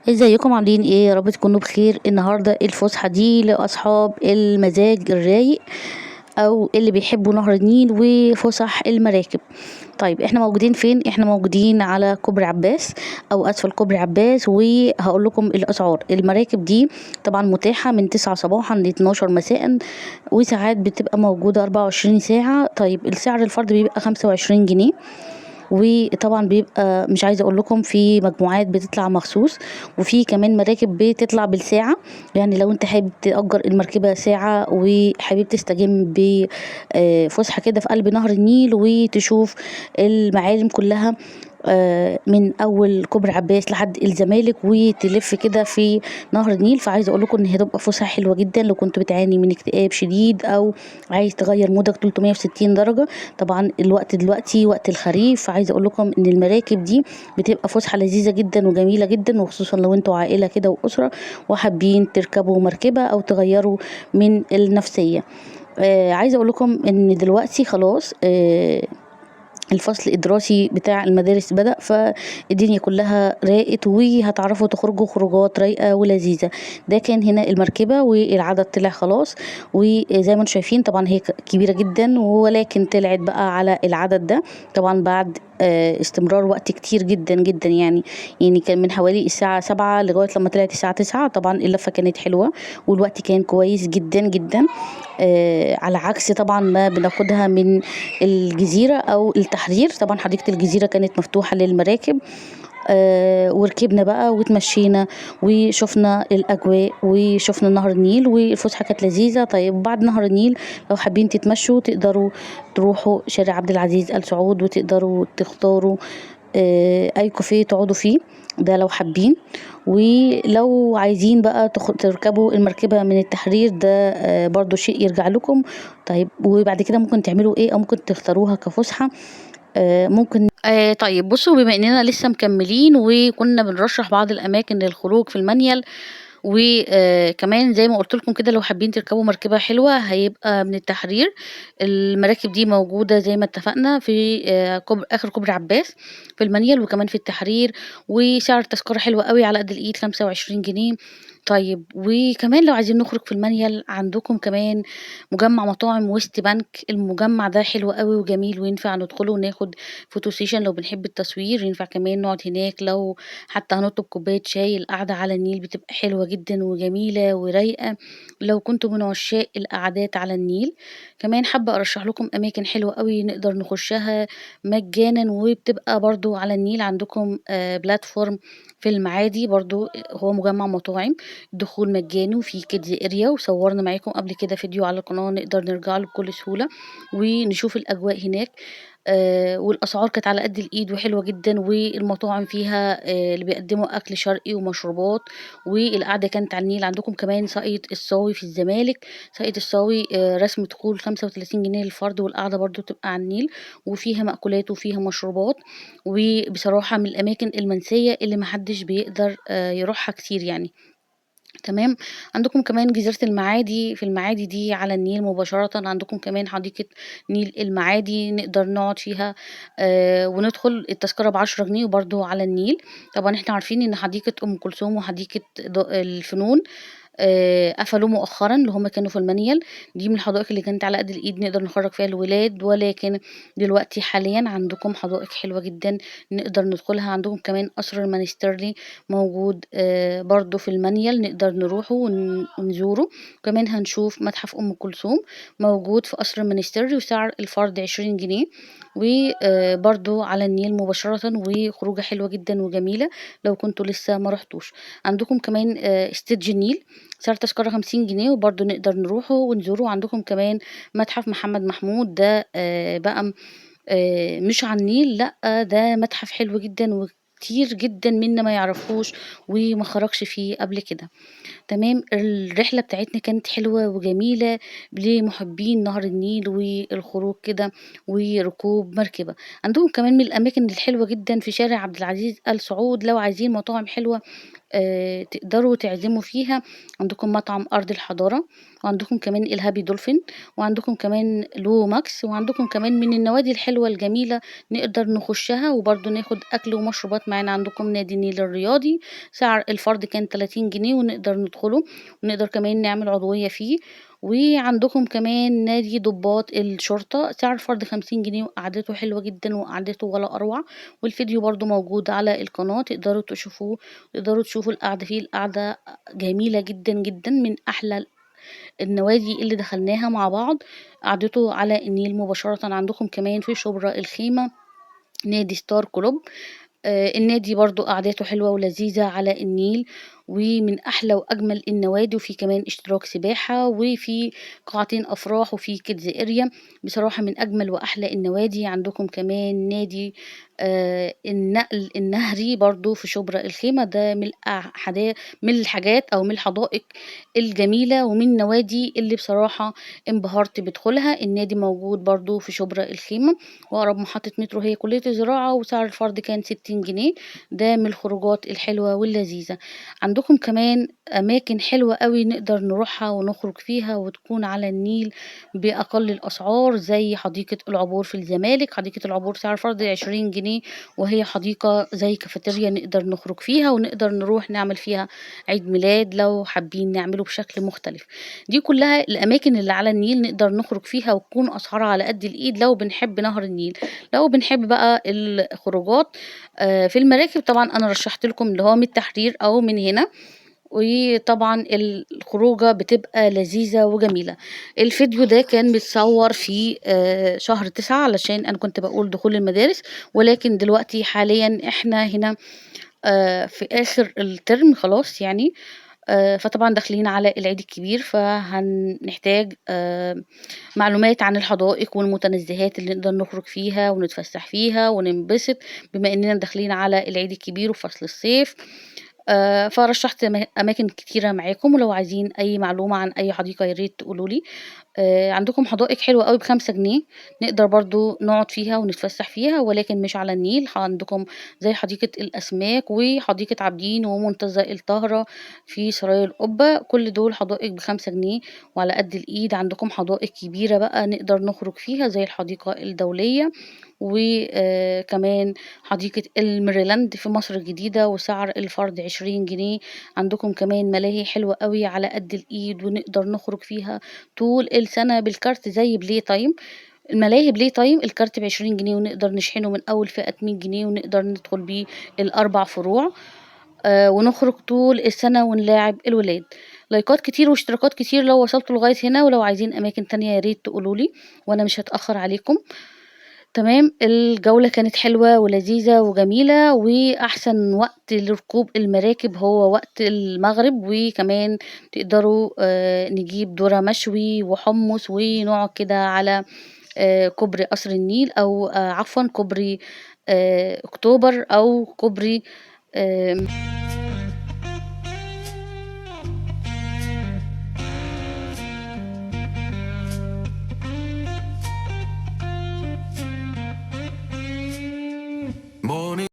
ازيكم عاملين ايه؟ يا رب تكونوا بخير. النهارده الفسحه دي لاصحاب المزاج الرايق او اللي بيحبوا نهر النيل وفسح المراكب. طيب احنا موجودين فين؟ احنا موجودين على كوبري عباس او اسفل كوبري عباس، وهقول لكم الاسعار. المراكب دي طبعا متاحه من 9 صباحا ل 12 مساء، وساعات بتبقى موجوده 24 ساعه. طيب السعر الفرد بيبقى 25 جنيه. وطبعا بيبقى مش عايزه اقول لكم في مجموعات بتطلع مخصوص، وفي كمان مراكب بتطلع بالساعه. يعني لو انت حابب تأجر المركبه ساعه وحابب تستجم بفسحه كده في قلب نهر النيل وتشوف المعالم كلها، من اول كوبري عباس لحد الزمالك وتلف كده في نهر النيل. فعايزه اقول لكم ان هي تبقى فسحه حلوه جدا لو كنت بتعاني من اكتئاب شديد او عايز تغير مودك 360 درجه. طبعا الوقت دلوقتي وقت الخريف، فعايزه اقول لكم ان المراكب دي بتبقى فسحه لذيذه جدا وجميله جدا، وخصوصا لو انتوا عائله كده واسره وحابين تركبوا مركبه او تغيروا من النفسيه. عايزه اقول لكم ان دلوقتي خلاص الفصل الدراسي بتاع المدارس بدأ، فالدنيا كلها راقت وهتعرفوا تخرجوا خروجات رايقة ولذيذة. ده كان هنا المركبة والعدد طلع خلاص، وزي ما انتم شايفين طبعا هي كبيرة جدا، ولكن طلعت بقى على العدد ده طبعا بعد استمرار وقت كتير جدا جدا. يعني كان من حوالي الساعة 7 لغاية لما طلعت الساعة 9. طبعا اللفة كانت حلوة والوقت كان كويس جدا جدا، على عكس طبعا ما بناخدها من الجزيرة أو التحرير. طبعا حديقة الجزيرة كانت مفتوحة للمراكب، وركبنا بقى وتمشينا وشفنا الأجواء وشفنا نهر النيل والفسحة كانت لذيذة. طيب بعد نهر النيل لو حابين تتمشوا تقدروا تروحوا شارع عبد العزيز آل سعود، وتقدروا تختاروا أي كافيه تقعدوا فيه، ده لو حابين. ولو عايزين بقى تركبوا المركبة من التحرير، ده برضو شيء يرجع لكم. طيب وبعد كده ممكن تعملوا ايه او ممكن تختاروها كفسحة. ممكن طيب بصوا، بما اننا لسه مكملين وكنا بنرشح بعض الاماكن للخروج في المنيل، وكمان زي ما قلت لكم كده لو حابين تركبوا مركبة حلوة هيبقى من التحرير. المراكب دي موجودة زي ما اتفقنا في آخر كوبري عباس في المنيل وكمان في التحرير، وسعر التذكرة حلوة قوي على قد الإيد 25 جنيه. طيب وكمان لو عايزين نخرج في المنيل عندكم كمان مجمع مطاعم ويست بنك. المجمع ده حلو قوي وجميل وينفع ندخله وناخد فوتو سيشن لو بنحب التصوير. ينفع كمان نقعد هناك لو حتى هنطلب كوباية شاي. القعدة على النيل بتبقى حلوة جدا وجميلة ورايقة لو كنتوا من عشاق القعدات على النيل. كمان حابة أرشح لكم أماكن حلوة قوي نقدر نخشها مجانا، وبتبقى برضو على النيل. عندكم بلاتفورم في المعادي برضو، هو مجمع مطاعم، الدخول مجاني وفي كيدز اريا، وصورنا معاكم قبل كده فيديو على القناة نقدر نرجع له بكل سهولة ونشوف الأجواء هناك. والأسعار كانت على قد الإيد وحلوة جدًا، والمطاعم فيها اللي بيقدّموا أكل شرقي ومشروبات، والقعدة كانت على النيل. عندكم كمان ساقية الصاوي في الزمالك. ساقية الصاوي رسم دخول 35 جنيه للفرد، والقعدة برضه بتبقى على النيل وفيها مأكولات وفيها مشروبات، وبصراحة من الأماكن المنسية اللي ما حدش بيقدر يروحها كتير يعني. تمام. عندكم كمان جزيرة المعادي، في المعادي دي على النيل مباشرة. عندكم كمان حديقة نيل المعادي نقدر نقعد فيها وندخل. التذكرة ب10 جنيه وبرضه على النيل. طبعا احنا عارفين ان حديقة ام كلثوم وحديقة الفنون قفلوه مؤخرًا اللي هُم كانوا في المنيل. دي من الحدائق اللي كانت على قد الإيد نقدر نخرّج فيها الولاد، ولكن دلوقتي حاليًا عندكم حدائق حلوة جدًا نقدر ندخلها. عندكم كمان قصر المنستيرلي موجود برضه في المنيل، نقدر نروحه ونزوره. كمان هنشوف متحف أم كلثوم موجود في قصر المنستيرلي، وسعر الفرد 20 جنيه، برضه على النيل مباشرةً، وخروجة حلوة جدًا وجميلة لو كنتم لسه ما رحتوش. عندكم كمان استيدج النيل، سعر التذكرة 50 جنيه وبرضه نقدر نروحه ونزوره. عندكم كمان متحف محمد محمود، ده بقى مش على النيل لأ، ده متحف حلو جدًا وكتير جدًا منا ما يعرفوش وما خرجش فيه قبل كده. تمام. الرحلة بتاعتنا كانت حلوة وجميلة لمحبين نهر النيل والخروج كده وركوب مركبة. عندهم كمان من الأماكن الحلوة جدًا في شارع عبد العزيز آل سعود لو عايزين مطاعم حلوة تقدروا تعزموا فيها. عندكم مطعم أرض الحضارة، وعندكم كمان الهابي دولفين، وعندكم كمان لو ماكس، وعندكم كمان من النوادي الحلوة الجميلة نقدر نخشها وبرضه ناخد أكل ومشروبات معانا. عندكم نادي النيل الرياضي، سعر الفرد كان 30 جنيه ونقدر ندخله، ونقدر كمان نعمل عضوية فيه. وعندكم كمان نادي ضباط الشرطة، سعر الفرد 50 جنيه، وقعدته حلوة جدا وقعدته ولا أروع. والفيديو برضو موجود على القناة، تقدروا تشوفوه، تقدروا تشوفوا القعدة فيه. القعدة جميلة جدا جدا، من أحلى النوادي اللي دخلناها مع بعض، قعدته على النيل مباشرة. عندكم كمان في شبرا الخيمة نادي ستار كلوب، النادي برضه قعدته حلوة ولذيذة على النيل، ومن أحلى وأجمل النوادي. وفي كمان اشتراك سباحة، وفي قاعتين أفراح، وفي كيدز اريا. بصراحة من أجمل وأحلى النوادي. عندكم كمان نادي النقل النهري برضه في شبرا الخيمة، ده من الحاجات أو من الحدائق الجميلة، ومن النوادي اللي بصراحة انبهرت بدخولها. النادي موجود برضه في شبرا الخيمة، وأقرب محطة مترو هي كلية الزراعة، وسعر الفرد كان 60 جنيه. ده من الخروجات الحلوة واللذيذة. عندكم كمان أماكن حلوة قوي نقدر نروحها ونخرج فيها وتكون على النيل بأقل الأسعار، زي حديقة العبور في الزمالك. حديقة العبور سعر الفرد 20 جنيه، وهي حديقة زي كافيتيريا نقدر نخرج فيها، ونقدر نروح نعمل فيها عيد ميلاد لو حابين نعمله بشكل مختلف. دي كلها الأماكن اللي على النيل نقدر نخرج فيها، وتكون أسعارها على قد الإيد لو بنحب نهر النيل. لو بنحب بقى الخروجات في المراكب، طبعا أنا رشحت لكم اللي هو من التحرير أو من هنا. وطبعا الخروجة بتبقى لذيذة وجميلة. الفيديو ده كان متصور في شهر 9، علشان أنا كنت بقول دخول المدارس، ولكن دلوقتي حاليا احنا هنا في آخر الترم خلاص يعني. فطبعًا داخلين على العيد الكبير، فهنحتاج معلومات عن الحدائق والمتنزهات اللي نقدر نخرج فيها ونتفسح فيها وننبسط، بما إننا داخلين على العيد الكبير وفصل الصيف. فرشّحت أماكن كتيرة معاكم، ولو عايزين أي معلومة عن أي حديقة يا ريت تقولوا لي. عندكم حدائق حلوة أوي ب5 جنيه، نقدر برضه نقعد فيها ونتفسح فيها، ولكن مش على النيل. عندكم زي حديقة الأسماك، وحديقة عابدين، ومنتزه الطاهرة في سرايا القبة. كل دول حدائق ب5 جنيه وعلى قد الإيد. عندكم حدائق كبيرة بقى نقدر نخرج فيها زي الحديقة الدولية، وكمان حديقة الميريلاند في مصر الجديدة، وسعر الفرد 20 جنيه. عندكم كمان ملاهي حلوة أوي على قد الإيد، ونقدر نخرج فيها طول السنة بالكارت زي بلاي تايم. الملاهي بلاي تايم الكارت ب20 جنيه، ونقدر نشحنه من أول فئة 100 جنيه، ونقدر ندخل بيه ال4 فروع، ونخرج طول السنة ونلاعب الولاد. لايكات كتير واشتراكات كتير لو وصلتوا لغاية هنا، ولو عايزين أماكن تانية يا ريت تقولوا لي، وأنا مش هاتأخر عليكم. تمام، الجولة كانت حلوة ولذيذة وجميلة، وأحسن وقت لركوب المراكب هو وقت المغرب. وكمان تقدروا نجيب ذرة مشوي وحمص، ونقعد كده على كوبري قصر النيل، أو عفوا كوبري أكتوبر، أو كوبري